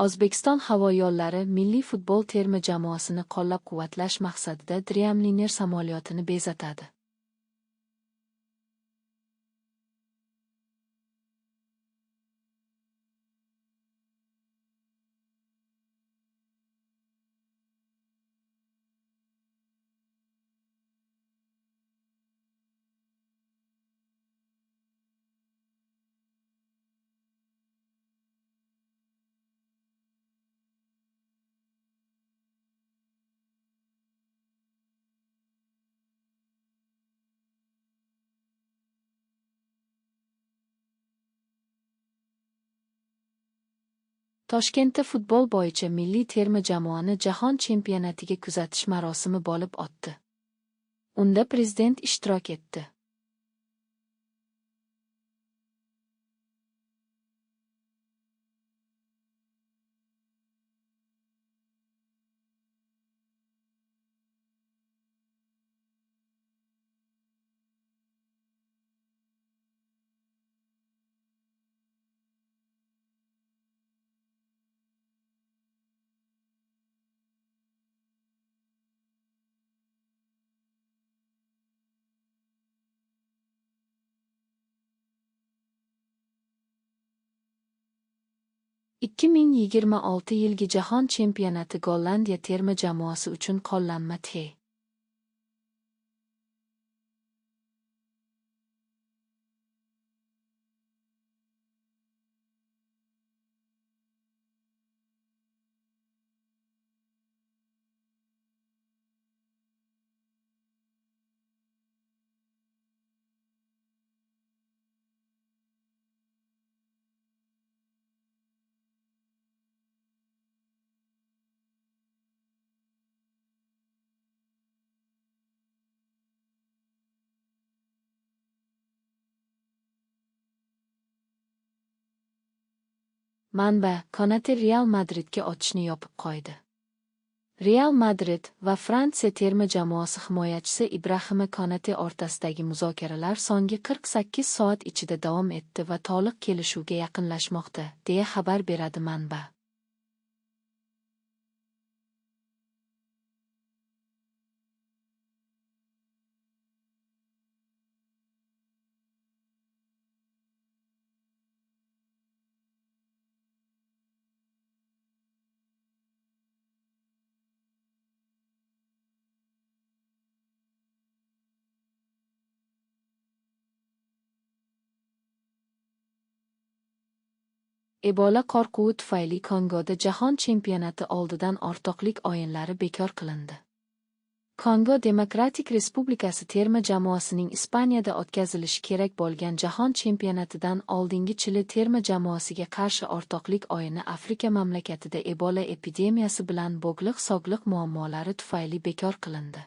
O'zbekiston havo yo'llari milliy futbol terma jamoasini qo'llab-quvvatlash maqsadida Dreamliner samolyotini bezatadi. Toshkentda futbol bo'yicha milliy terma jamoani jahon chempionatiga kuzatish marosimi bo'lib o'tdi. Unda prezident ishtirok etdi. (2026) yilgi jahon chempionati Gollandiya terma jamoasi uchun qo'llanma (T). Manba: Konate Real Madridga o'tishni yopib qo'ydi. Real Madrid va Fransiya terma jamoasi himoyachisi Ibrahima Konate o'rtasidagi muzokaralar so'nggi 48 soat ichida davom etdi va to'liq kelishuvga yaqinlashmoqda, deya xabar beradi manba. Ebola qo'rquvi tufayli Kongoda jahon chempionati oldidan o'rtoqlik o'yinlari bekor qilindi. Kongo Demokratik Respublikasi terma jamoasining Ispaniyada o'tkazilishi kerak bo'lgan jahon chempionatidan oldingi Chili terma jamoasiga qarshi o'rtoqlik o'yini Afrika mamlakatida Ebola epidemiyasi bilan bog'liq sog'liq muammolari tufayli bekor qilindi.